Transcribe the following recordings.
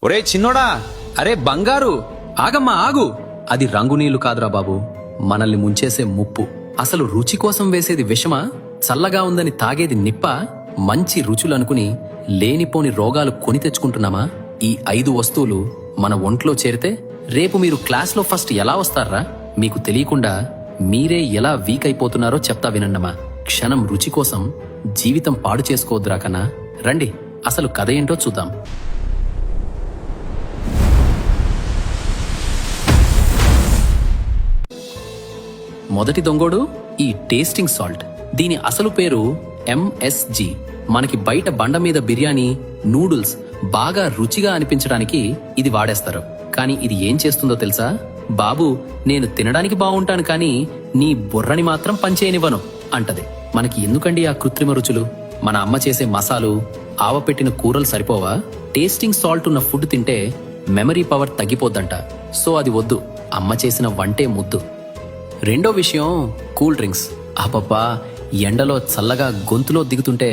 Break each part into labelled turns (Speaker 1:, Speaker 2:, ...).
Speaker 1: ఒరే చిన్నోడా, అరే బంగారు, ఆగమ్మా ఆగు. అది రంగునీళ్లు కాదురా బాబు, మనల్ని ముంచేసే ముప్పు. అసలు రుచి కోసం వేసేది విషమా? చల్లగా ఉందని తాగేది నిప్ప? మంచి రుచులనుకుని లేనిపోని రోగాలు కొని తెచ్చుకుంటున్నామా? ఈ 5 వస్తువులు మన ఒంట్లో చేరితే రేపు మీరు క్లాస్లో ఫస్ట్ ఎలా వస్తారా? మీకు తెలియకుండా మీరే ఎలా వీక్ అయిపోతున్నారో చెప్తా వినండమ్మా. క్షణం రుచి కోసం జీవితం పాడు చేసుకోవద్దురా కన్నా. రండి, అసలు కథ ఏంటో చూద్దాం. మొదటి దొంగోడు ఈ టేస్టింగ్ సాల్ట్. దీని అసలు పేరు ఎంఎస్జి. మనకి బయట బండ మీద బిర్యానీ, నూడిల్స్ బాగా రుచిగా అనిపించడానికి ఇది వాడేస్తారు. కానీ ఇది ఏం చేస్తుందో తెలుసా? బాబు, నేను తినడానికి బాగుంటాను కానీ నీ బుర్రని మాత్రం పనిచేయనివ్వను అంటది. మనకి ఎందుకండి ఆ కృత్రిమ రుచులు? మన అమ్మ చేసే మసాలు, ఆవపెట్టిన కూరలు సరిపోవా? టేస్టింగ్ సాల్ట్ ఉన్న ఫుడ్ తింటే మెమరీ పవర్ తగ్గిపోద్దంట. సో అది వద్దు, అమ్మ చేసిన వంటే ముద్దు. రెండో విషయం కూల్ డ్రింక్స్. అబ్బబ్బా, ఎండలో చల్లగా గొంతులో దిగుతుంటే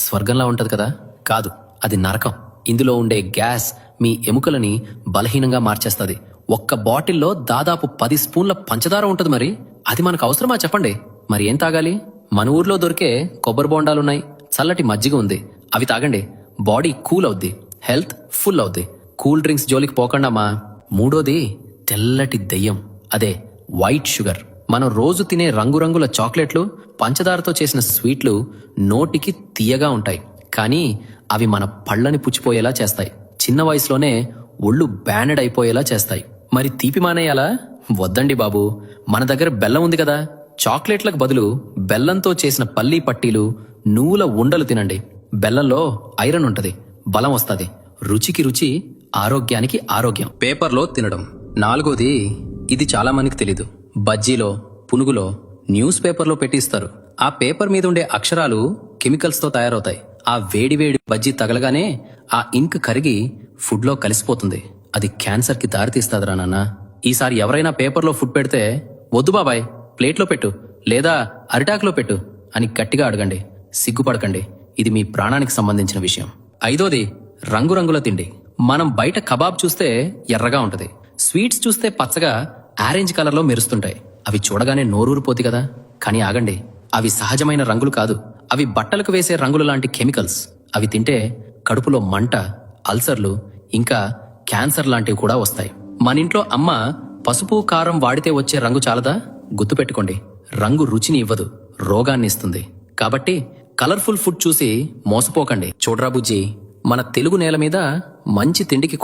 Speaker 1: స్వర్గంలా ఉంటది కదా? కాదు, అది నరకం. ఇందులో ఉండే గ్యాస్ మీ ఎముకలని బలహీనంగా మార్చేస్తుంది. ఒక్క బాటిల్లో దాదాపు 10 స్పూన్ల పంచదార ఉంటుంది. మరి అది మనకు అవసరమా చెప్పండి? మరి ఏం తాగాలి? మన ఊర్లో దొరికే కొబ్బరి బోండాలున్నాయి, చల్లటి మజ్జిగ ఉంది, అవి తాగండి. బాడీ కూల్ అవుద్ది, హెల్త్ ఫుల్ అవుద్ది. కూల్ డ్రింక్స్ జోలికి పోకండమ్మా. మూడోది తెల్లటి దెయ్యం, అదే వైట్ షుగర్. మనం రోజు తినే రంగురంగుల చాక్లెట్లు, పంచదారతో చేసిన స్వీట్లు నోటికి తీయగా ఉంటాయి, కానీ అవి మన పళ్ళని పుచ్చిపోయేలా చేస్తాయి. చిన్న వయసులోనే ఒళ్ళు బ్యానెడ్ అయిపోయేలా చేస్తాయి. మరి తీపి మానేయాలా? వద్దండి బాబు, మన దగ్గర బెల్లం ఉంది కదా. చాక్లెట్లకు బదులు బెల్లంతో చేసిన పల్లీ పట్టీలు, నువ్వుల ఉండలు తినండి. బెల్లంలో ఐరన్ ఉంటది, బలం వస్తుంది. రుచికి రుచి, ఆరోగ్యానికి ఆరోగ్యం. పేపర్లో తినడం. నాలుగోది, ఇది చాలా మందికి తెలీదు. బజ్జీలో, పునుగులో న్యూస్ పేపర్లో పెట్టిస్తారు. ఆ పేపర్ మీద ఉండే అక్షరాలు కెమికల్స్ తో తయారవుతాయి. ఆ వేడివేడి బజ్జీ తగలగానే ఆ ఇంక్ కరిగి ఫుడ్ లో కలిసిపోతుంది. అది క్యాన్సర్ కి దారితీస్తాదిరా నాన్న. ఈసారి ఎవరైనా పేపర్లో ఫుడ్ పెడితే వద్దు బాబాయ్, ప్లేట్లో పెట్టు లేదా అరిటాకులో పెట్టు అని గట్టిగా అడగండి. సిగ్గుపడకండి, ఇది మీ ప్రాణానికి సంబంధించిన విషయం. ఐదోది రంగురంగుల తిండి. మనం బయట కబాబ్ చూస్తే ఎర్రగా ఉంటది, స్వీట్స్ చూస్తే పచ్చగా ఆరెంజ్ కలర్ లో మెరుస్తుంటాయి. అవి చూడగానే నోరూరిపోతి కదా. కానీ ఆగండి, అవి సహజమైన రంగులు కాదు. అవి బట్టలకు వేసే రంగులు లాంటి కెమికల్స్. అవి తింటే కడుపులో మంట, అల్సర్లు, ఇంకా క్యాన్సర్ లాంటివి కూడా వస్తాయి. మన ఇంట్లో అమ్మ పసుపు, కారం వాడితే వచ్చే రంగు చాలదా? గుర్తుపెట్టుకోండి, రంగు రుచిని ఇవ్వదు, రోగాన్ని ఇస్తుంది. కాబట్టి కలర్ఫుల్ ఫుడ్ చూసి మోసపోకండి. చూడరా బుజ్జి, మన తెలుగు నేల మీద మంచి తిండికి